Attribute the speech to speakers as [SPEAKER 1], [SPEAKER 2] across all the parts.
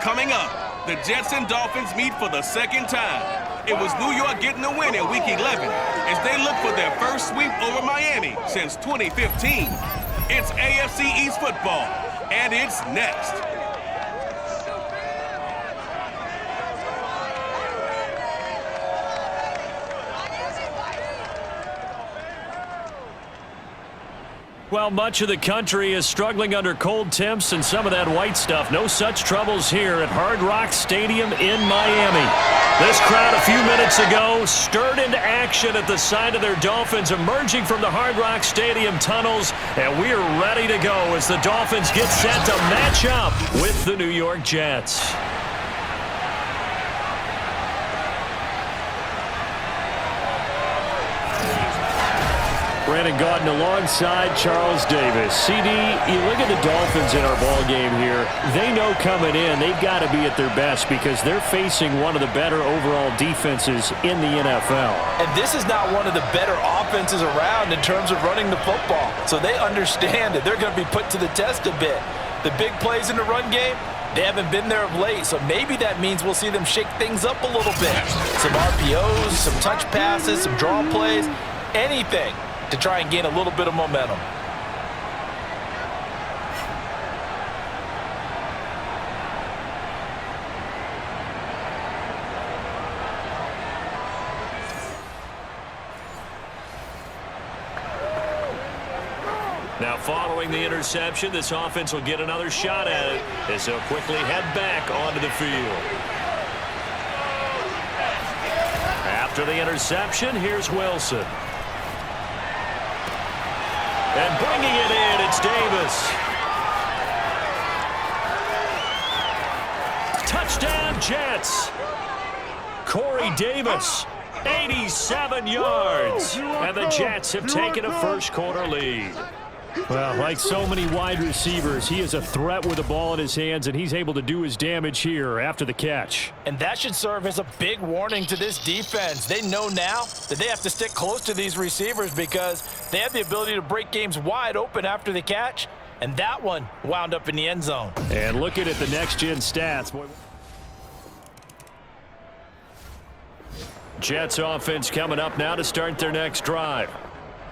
[SPEAKER 1] Coming up, the Jets and Dolphins meet for the second time. It was New York getting the win in Week 11 as they look for their first sweep over Miami since 2015. It's AFC East football, and it's next.
[SPEAKER 2] Well, much of the country is struggling under cold temps and some of that white stuff. No such troubles here at Hard Rock Stadium in Miami. This crowd a few minutes ago stirred into action at the side of their Dolphins emerging from the Hard Rock Stadium tunnels, and we are ready to go as the Dolphins get set to match up with the New York Jets. Brandon Gaudin alongside Charles Davis. CD, you look at the Dolphins in our ball game here. They know coming in they've got to be at their best because they're facing one of the better overall defenses in the NFL.
[SPEAKER 3] And this is not one of the better offenses around in terms of running the football. So they understand that they're going to be put to the test a bit. The big plays in the run game, they haven't been there of late, so maybe that means we'll see them shake things up a little bit. Some RPOs, some touch passes, some draw plays, anything to try and gain a little bit of momentum.
[SPEAKER 2] Now following the interception, this offense will get another shot at it as they'll quickly head back onto the field. After the interception, here's Wilson. And bringing it in, it's Davis. Touchdown, Jets. Corey Davis, 87 yards. And the Jets have taken a first-quarter lead. Well, like so many wide receivers, he is a threat with the ball in his hands, and he's able to do his damage here after the catch.
[SPEAKER 3] And that should serve as a big warning to this defense. They know now that they have to stick close to these receivers because they have the ability to break games wide open after the catch, and that one wound up in the end zone.
[SPEAKER 2] And looking at the next-gen stats. Jets offense coming up now to start their next drive.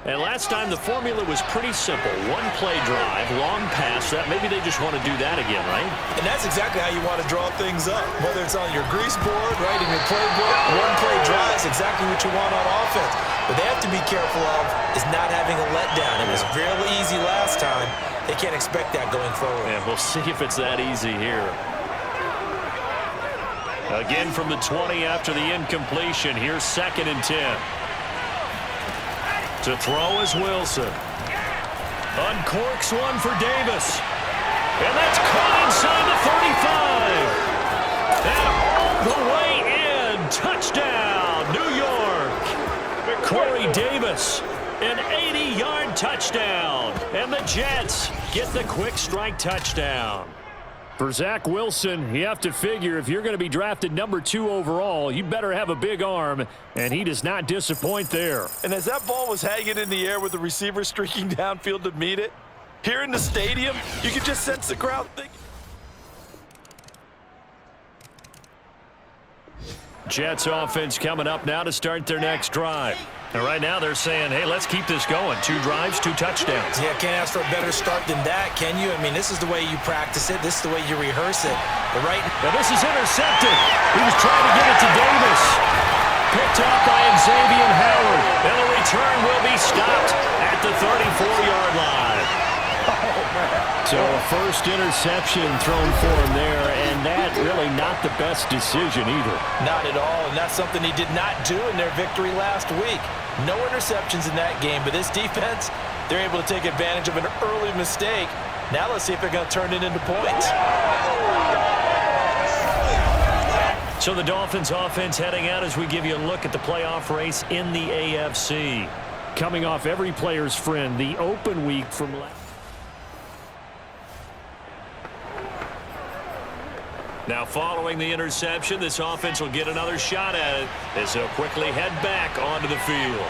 [SPEAKER 2] And last time the formula was pretty simple. One-play drive, long pass. That maybe they just want to do that again, right?
[SPEAKER 3] And that's exactly how you want to draw things up. Whether it's on your grease board, right, in your playbook, one-play drive is exactly what you want on offense. What they have to be careful of is not having a letdown. It was fairly easy last time. They can't expect that going forward.
[SPEAKER 2] Yeah, we'll see if it's that easy here. Again from the 20 after the incompletion. Here's 2nd and 10. To throw is Wilson. Uncorks one for Davis. And that's caught inside the 35. And all the way in. Touchdown, New York. Corey Davis, an 80-yard touchdown. And the Jets get the quick strike touchdown. For Zach Wilson, you have to figure if you're going to be drafted number 2 overall, you better have a big arm, and he does not disappoint there.
[SPEAKER 3] And as that ball was hanging in the air with the receiver streaking downfield to meet it, here in the stadium, you could just sense the crowd thinking.
[SPEAKER 2] Jets offense coming up now to start their next drive. And right now they're saying, hey, let's keep this going. 2 drives, 2 touchdowns.
[SPEAKER 3] Yeah, can't ask for a better start than that, can you? I mean, this is the way you practice it. This is the way you rehearse it. But right
[SPEAKER 2] now, this is intercepted. He was trying to get it to Davis. Picked up by Xavier Howard. And the return will be stopped at the 34-yard line. So a first interception thrown for him there, and that really not the best decision either.
[SPEAKER 3] Not at all, and that's something he did not do in their victory last week. No interceptions in that game, but this defense, they're able to take advantage of an early mistake. Now let's see if they're going to turn it into points.
[SPEAKER 2] So the Dolphins offense heading out as we give you a look at the playoff race in the AFC. Coming off every player's friend, the open week from last. Now following the interception, this offense will get another shot at it as they'll quickly head back onto the field.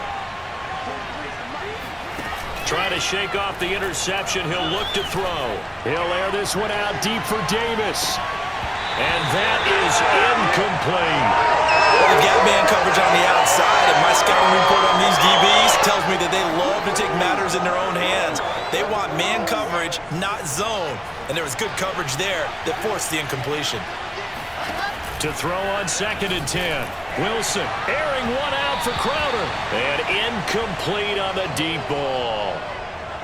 [SPEAKER 2] Trying to shake off the interception, he'll look to throw. He'll air this one out deep for Davis. And that is incomplete.
[SPEAKER 3] Well, they've got man coverage on the outside, and my scouting report on these DBs tells me that they love to take matters in their own hands. They want man coverage, not zone. And there was good coverage there that forced the incompletion.
[SPEAKER 2] To throw on 2nd and 10. Wilson airing one out for Crowder. And incomplete on the deep ball.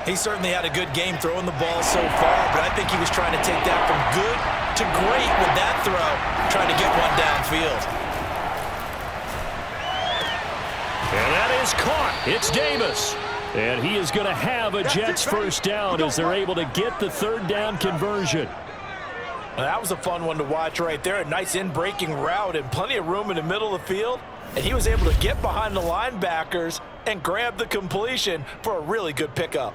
[SPEAKER 3] He certainly had a good game throwing the ball so far, but I think he was trying to take that from good to great with that throw, trying to get one downfield.
[SPEAKER 2] And that is caught. It's Davis. And he is going to have a Jets first down as they're able to get the 3rd down conversion.
[SPEAKER 3] Well, that was a fun one to watch right there. A nice in-breaking route and plenty of room in the middle of the field. And he was able to get behind the linebackers and grab the completion for a really good pickup.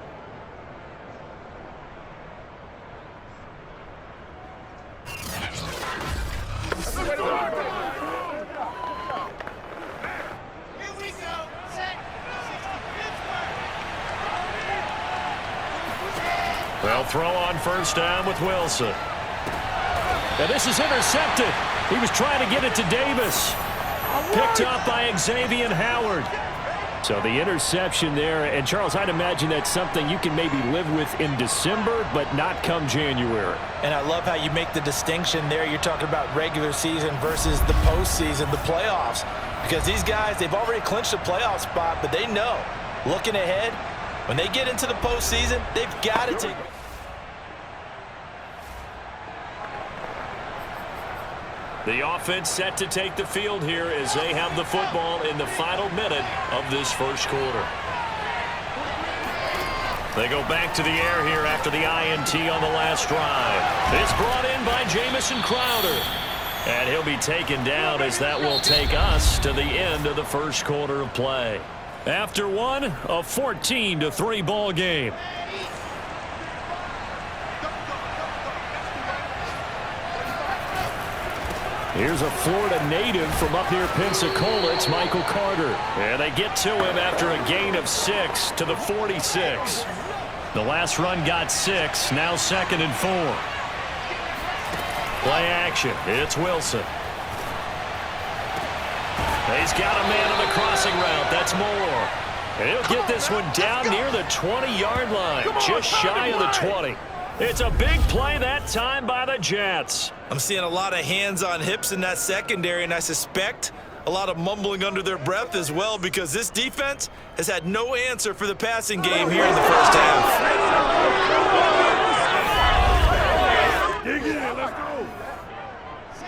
[SPEAKER 2] Well, throw on 1st down with Wilson. And this is intercepted. He was trying to get it to Davis. Picked up by Xavier Howard. So the interception there. And, Charles, I'd imagine that's something you can maybe live with in December, but not come January.
[SPEAKER 3] And I love how you make the distinction there. You're talking about regular season versus the postseason, the playoffs. Because these guys, they've already clinched a playoff spot, but they know, looking ahead, when they get into the postseason, they've got to take...
[SPEAKER 2] The offense set to take the field here as they have the football in the final minute of this first quarter. They go back to the air here after the INT on the last drive. It's brought in by Jamison Crowder. And he'll be taken down as that will take us to the end of the first quarter of play. After one, a 14-3 ball game. Here's a Florida native from up near Pensacola. It's Michael Carter. And they get to him after a gain of 6 to the 46. The last run got 6, now 2nd and 4. Play action. It's Wilson. He's got a man on the crossing route. That's Moore. And he'll get this one down near the 20-yard line, just shy of the 20. It's a big play that time by the Jets.
[SPEAKER 3] I'm seeing a lot of hands on hips in that secondary, and I suspect a lot of mumbling under their breath as well, because this defense has had no answer for the passing game here in the first half.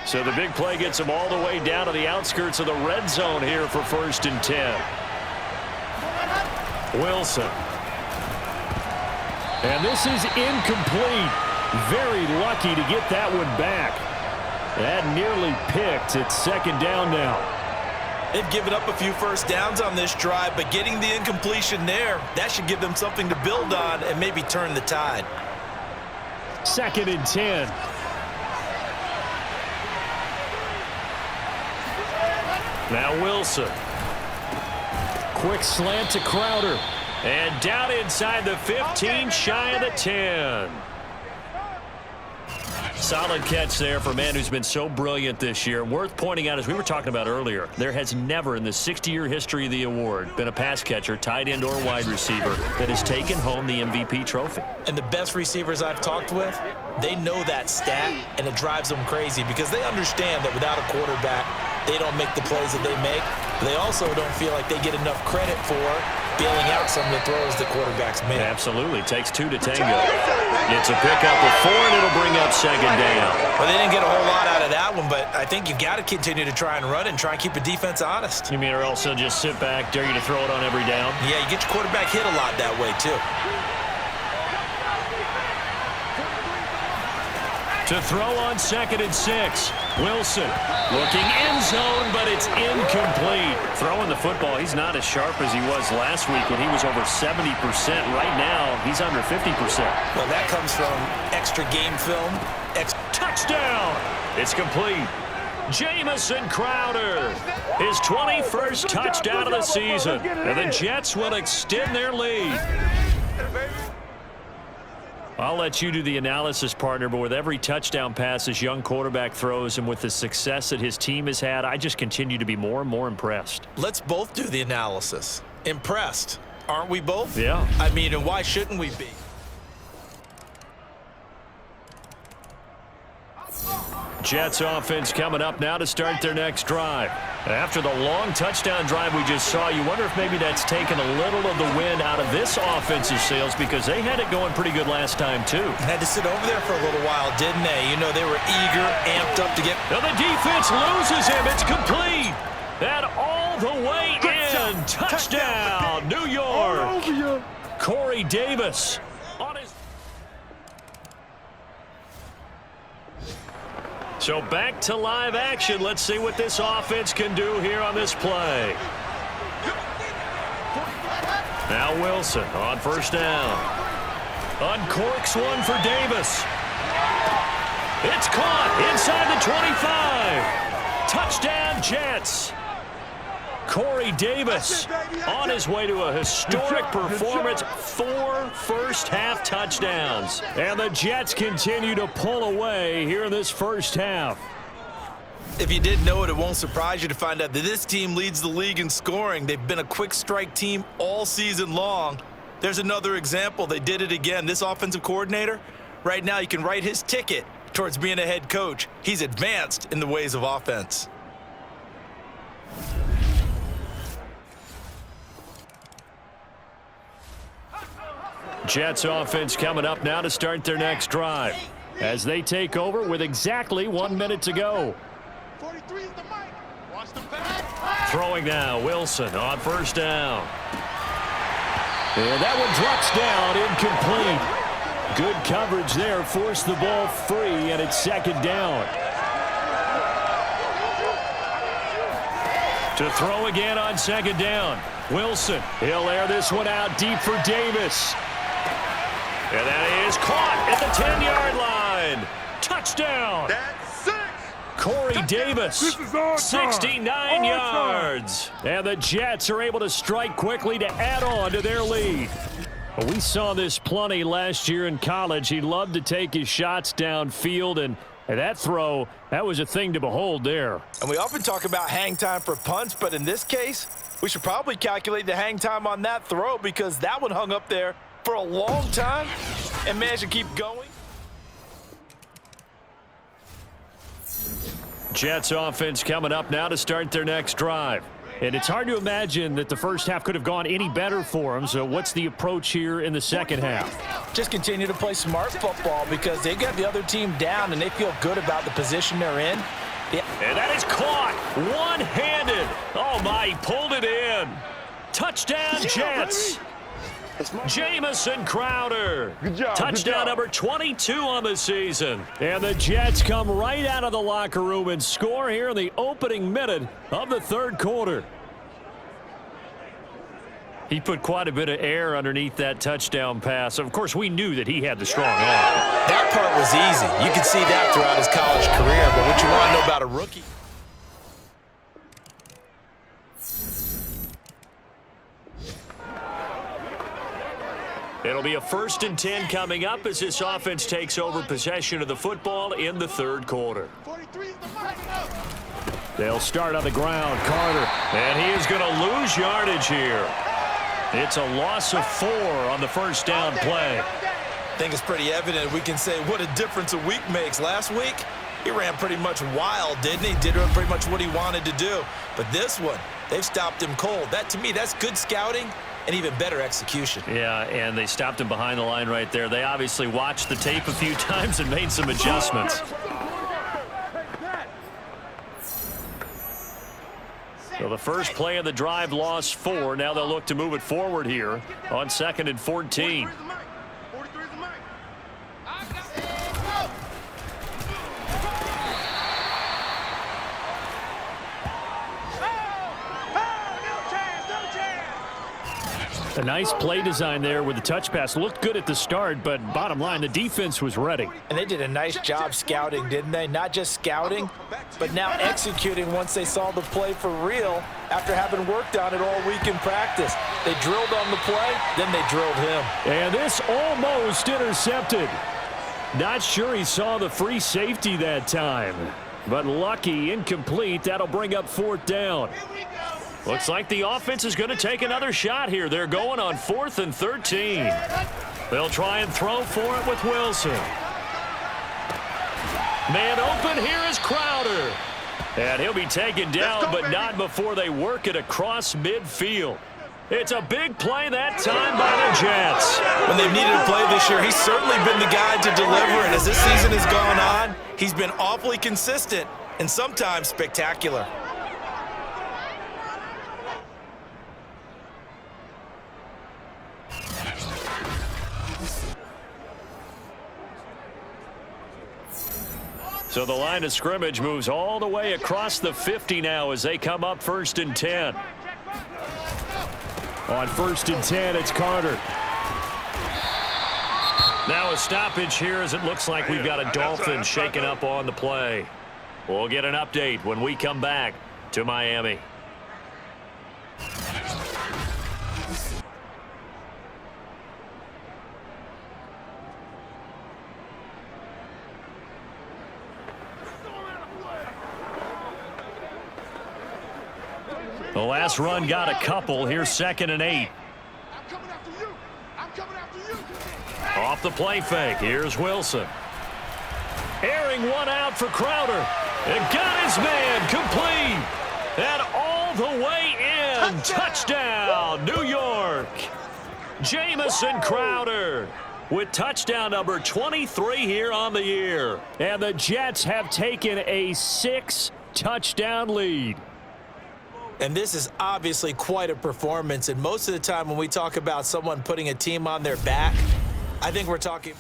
[SPEAKER 2] So the big play gets them all the way down to the outskirts of the red zone here for 1st and 10. Wilson. And this is incomplete. Very lucky to get that one back. That nearly picked. It's 2nd down now.
[SPEAKER 3] They've given up a few first downs on this drive, but getting the incompletion there, that should give them something to build on and maybe turn the tide.
[SPEAKER 2] 2nd and 10. Now Wilson. Quick slant to Crowder. And down inside the 15, shy of the 10. Solid catch there for a man who's been so brilliant this year. Worth pointing out, as we were talking about earlier, there has never in the 60-year history of the award been a pass catcher, tight end, or wide receiver that has taken home the MVP trophy.
[SPEAKER 3] And the best receivers I've talked with, they know that stat, and it drives them crazy because they understand that without a quarterback, they don't make the plays that they make. But they also don't feel like they get enough credit for bailing out some of the throws the quarterbacks make.
[SPEAKER 2] Absolutely. Takes 2 to tango. It's a pickup of 4, and it'll bring up 2nd down.
[SPEAKER 3] Well, they didn't get a whole lot out of that one, but I think you've got to continue to try and run and try and keep the defense honest.
[SPEAKER 2] You mean, or else they'll just sit back, dare you to throw it on every down?
[SPEAKER 3] Yeah, you get your quarterback hit a lot that way, too.
[SPEAKER 2] To throw on 2nd and 6. Wilson looking end zone, but it's incomplete. Throwing the football, he's not as sharp as he was last week when he was over 70%. Right now, he's under 50%.
[SPEAKER 3] Well, that comes from extra game film.
[SPEAKER 2] Touchdown! It's complete. Jamison Crowder, his 21st touchdown of the season. And the Jets will extend their lead. I'll let you do the analysis, partner, but with every touchdown pass this young quarterback throws and with the success that his team has had, I just continue to be more and more impressed.
[SPEAKER 3] Let's both do the analysis. Impressed, aren't we both?
[SPEAKER 2] Yeah.
[SPEAKER 3] I mean, and why shouldn't we be?
[SPEAKER 2] Jets offense coming up now to start their next drive. After the long touchdown drive we just saw, you wonder if maybe that's taken a little of the wind out of this offensive sails because they had it going pretty good last time too.
[SPEAKER 3] Had to sit over there for a little while, didn't they? You know, they were eager, amped up to get...
[SPEAKER 2] Now the defense loses him. It's complete. That all the way in. Touchdown, New York. Corey Davis on his... So back to live action. Let's see what this offense can do here on this play. Now Wilson on first down. Uncorks one for Davis. It's caught inside the 25. Touchdown Jets. Corey Davis on his way to a historic performance. 4 first-half touchdowns. And the Jets continue to pull away here in this first half.
[SPEAKER 3] If you didn't know it, it won't surprise you to find out that this team leads the league in scoring. They've been a quick strike team all season long. There's another example. They did it again. This offensive coordinator, right now you can write his ticket towards being a head coach. He's advanced in the ways of offense.
[SPEAKER 2] Jets offense coming up now to start their next drive as they take over with exactly 1 minute to go. Throwing now, Wilson on first down. And that one drops down, incomplete. Good coverage there, forced the ball free, and it's second down. To throw again on second down. Wilson, he'll air this one out deep for Davis. And that is caught at the 10-yard line. Touchdown. Corey Davis, 69 yards. And the Jets are able to strike quickly to add on to their lead. We saw this plenty last year in college. He loved to take his shots downfield, and that throw, that was a thing to behold there.
[SPEAKER 3] And we often talk about hang time for punts, but in this case, we should probably calculate the hang time on that throw because that one hung up there for a long time and managed to keep going.
[SPEAKER 2] Jets offense coming up now to start their next drive. And it's hard to imagine that the first half could have gone any better for them. So what's the approach here in the second half?
[SPEAKER 3] Just continue to play smart football because they got the other team down and they feel good about the position they're in.
[SPEAKER 2] And that is caught one-handed. Oh, my, he pulled it in. Touchdown, Jets. Jamison Crowder.
[SPEAKER 4] Good job.
[SPEAKER 2] Touchdown number 22 on the season. And the Jets come right out of the locker room and score here in the opening minute of the third quarter. He put quite a bit of air underneath that touchdown pass. Of course, we knew that he had the strong arm.
[SPEAKER 3] That part was easy. You could see that throughout his college career. But what you want to know about a rookie?
[SPEAKER 2] It'll be a 1st and 10 coming up as this offense takes over possession of the football in the third quarter. They'll start on the ground. Carter. And he is going to lose yardage here. It's a loss of 4 on the first down play.
[SPEAKER 3] I think it's pretty evident. We can say what a difference a week makes. Last week, he ran pretty much wild, didn't he? Did pretty much what he wanted to do. But this one, they've stopped him cold. That, to me, that's good scouting and even better execution.
[SPEAKER 2] Yeah, and they stopped him behind the line right there. They obviously watched the tape a few times and made some adjustments. So the first play of the drive lost 4. Now they'll look to move it forward here on 2nd and 14. nice play design there with the touch pass. Looked good at the start, but bottom line, the defense was ready.
[SPEAKER 3] And they did a nice job scouting, didn't they? Not just scouting, but now executing once they saw the play for real after having worked on it all week in practice. They drilled on the play, then they drilled him.
[SPEAKER 2] And this almost intercepted. Not sure he saw the free safety that time, but lucky, incomplete. That'll bring up 4th down. Looks like the offense is going to take another shot here. They're going on 4th and 13. They'll try and throw for it with Wilson. Man open here is Crowder. And he'll be taken down, but not before they work it across midfield. It's a big play that time by the Jets.
[SPEAKER 3] When they've needed a play this year, he's certainly been the guy to deliver. And as this season has gone on, he's been awfully consistent and sometimes spectacular.
[SPEAKER 2] So the line of scrimmage moves all the way across the 50 now as they come up 1st and 10. On 1st and 10, it's Carter. Now a stoppage here as it looks like we've got a Dolphins shaking up on the play. We'll get an update when we come back to Miami. The last run got a couple. Here's 2nd and 8. Off the play fake. Here's Wilson. Airing one out for Crowder. And got his man complete. And all the way in. Touchdown, New York. Jamison Crowder with touchdown number 23 here on the year. And the Jets have taken a 6-touchdown lead.
[SPEAKER 3] And this is obviously quite a performance. And most of the time when we talk about someone putting a team on their back, I think we're talking.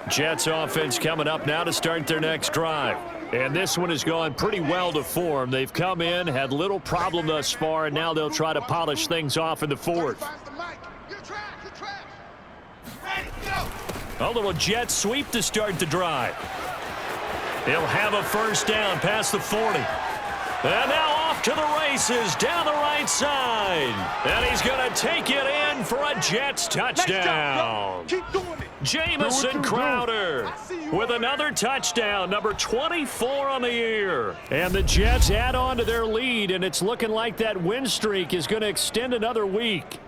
[SPEAKER 2] Jets offense coming up now to start their next drive. And this one has gone pretty well to form. They've come in, had little problem thus far, and now they'll try to polish things off in the 4th. A little jet sweep to start the drive. He'll have a 1st down past the 40. And now off to the races down the right side. And he's going to take it in for a Jets touchdown. Jamison Crowder with another touchdown, number 24 on the year. And the Jets add on to their lead, and it's looking like that win streak is going to extend another week.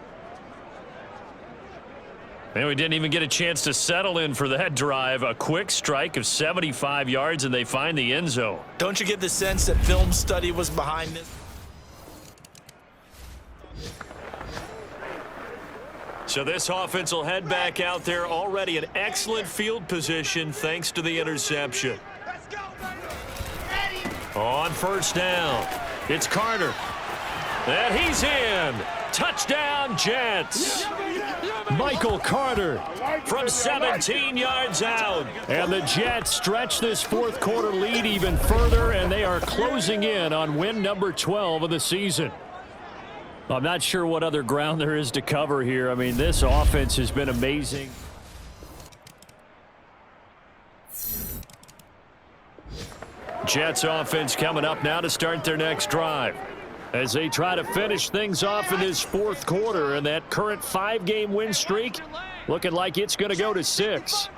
[SPEAKER 2] And we didn't even get a chance to settle in for that drive. A quick strike of 75 yards, and they find the end zone.
[SPEAKER 3] Don't you get the sense that film study was behind this?
[SPEAKER 2] So this offense will head back out there, already in excellent field position thanks to the interception. On 1st down, it's Carter. And he's in. Touchdown, Jets. Michael Carter from 17 yards out. And the Jets stretch this 4th quarter lead even further, and they are closing in on win number 12 of the season. I'm not sure what other ground there is to cover here. I mean, this offense has been amazing. Jets offense coming up now to start their next drive, as they try to finish things off in this 4th quarter, and that current 5-game win streak looking like it's going to go to 6.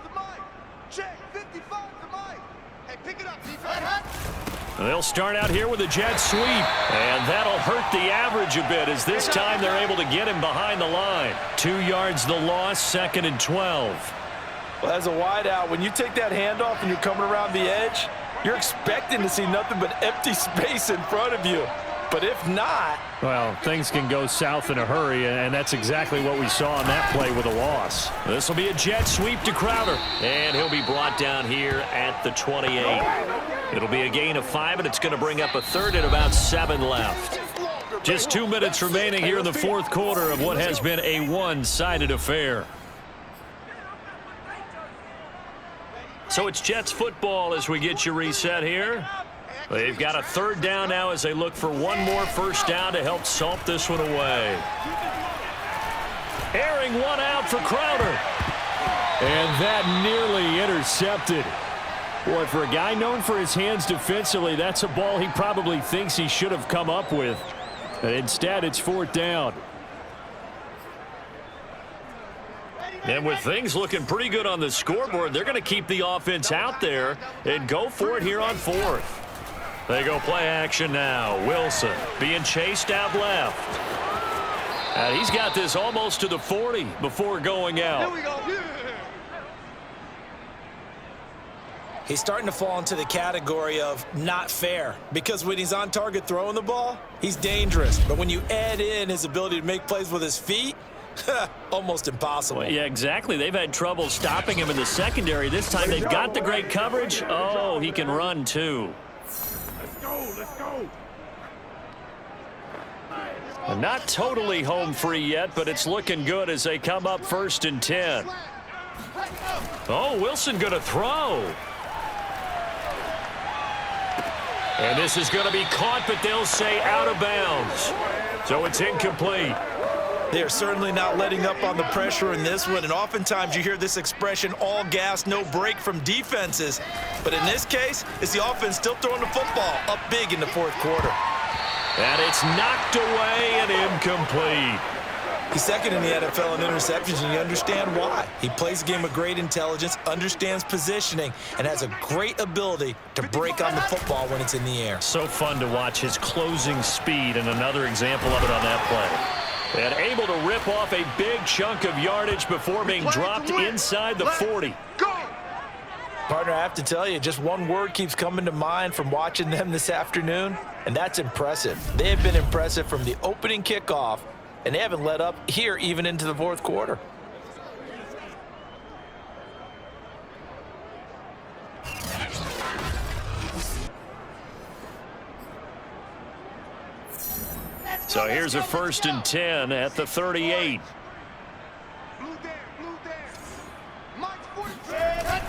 [SPEAKER 2] They'll start out here with a jet sweep, and that'll hurt the average a bit, as this time they're able to get him behind the line. 2 yards the loss, 2nd and 12.
[SPEAKER 3] Well, as a wideout, when you take that handoff and you're coming around the edge, you're expecting to see nothing but empty space in front of you. But if not,
[SPEAKER 2] well, things can go south in a hurry, and that's exactly what we saw on that play with a loss. This will be a jet sweep to Crowder, and he'll be brought down here at the 28. It'll be a gain of 5, and it's going to bring up a 3rd and about 7 left. Just 2 minutes remaining here in the 4th quarter of what has been a one-sided affair. So it's Jets football as we get you reset here. They've got a third down now as they look for one more first down to help salt this one away. Airing one out for Crowder.
[SPEAKER 4] And that nearly intercepted. Boy, for a guy known for his hands defensively, that's a ball he probably thinks he should have come up with. And instead, it's fourth down.
[SPEAKER 2] And with things looking pretty good on the scoreboard, they're going to keep the offense out there and go for it here on fourth. They go play action now. Wilson being chased out left. And he's got this almost to the 40 before going out.
[SPEAKER 5] Here we go.
[SPEAKER 3] He's starting to fall into the category of not fair, because when he's on target throwing the ball, he's dangerous. But when you add in his ability to make plays with his feet, almost impossible.
[SPEAKER 2] Well, yeah, exactly. They've had trouble stopping him in the secondary. This time they've got the great coverage. Oh, he can run too.
[SPEAKER 5] Let's go.
[SPEAKER 2] Not totally home free yet, but it's looking good as they come up 1st and 10. Oh, Wilson going to throw. And this is going to be caught, but they'll say out of bounds. So it's incomplete.
[SPEAKER 3] They are certainly not letting up on the pressure in this one, and oftentimes you hear this expression, all gas, no break from defenses. But in this case, it's the offense still throwing the football up big in the fourth quarter.
[SPEAKER 2] And it's knocked away and incomplete.
[SPEAKER 3] He's second in the NFL in interceptions, and you understand why. He plays a game of great intelligence, understands positioning, and has a great ability to break on the football when it's in the air.
[SPEAKER 2] So fun to watch his closing speed, and another example of it on that play. And able to rip off a big chunk of yardage before being dropped inside the 40.
[SPEAKER 3] Partner, I have to tell you, just one word keeps coming to mind from watching them this afternoon, and that's impressive. They have been impressive from the opening kickoff, and they haven't let up here even into the fourth quarter.
[SPEAKER 2] So here's a 1st and 10 at the 38.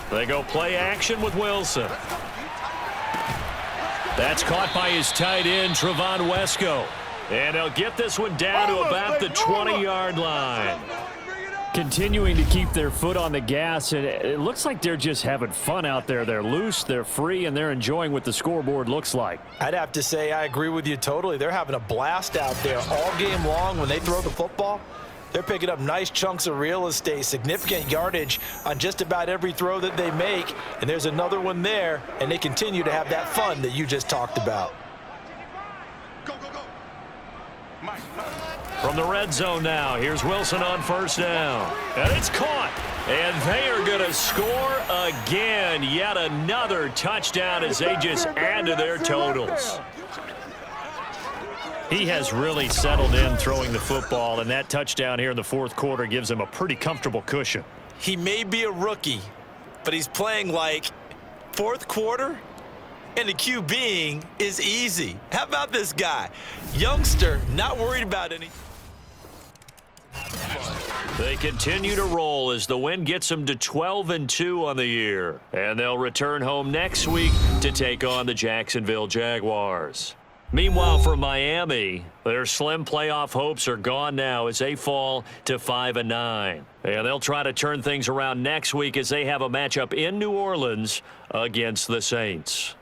[SPEAKER 2] They go play action with Wilson. That's caught by his tight end, Trevon Wesco. And they'll get this one down to about the 20-yard line.
[SPEAKER 4] Continuing to keep their foot on the gas, and it looks like they're just having fun out there. They're loose, they're free, and they're enjoying what the scoreboard looks like.
[SPEAKER 3] I'd have to say I agree with you totally. They're having a blast out there all game long when they throw the football. They're picking up nice chunks of real estate, significant yardage on just about every throw that they make. And there's another one there, and they continue to have that fun that you just talked about.
[SPEAKER 2] From the red zone now, here's Wilson on 1st down. And it's caught. And they are going to score again. Yet another touchdown as they just add to their totals. He has really settled in throwing the football, and that touchdown here in the fourth quarter gives him a pretty comfortable cushion.
[SPEAKER 3] He may be a rookie, but he's playing like fourth quarter, and the QBing is easy. How about this guy? Youngster, not worried about anything.
[SPEAKER 2] They continue to roll as the win gets them to 12-2 on the year. And they'll return home next week to take on the Jacksonville Jaguars. Meanwhile, for Miami, their slim playoff hopes are gone now as they fall to 5-9. And they'll try to turn things around next week as they have a matchup in New Orleans against the Saints.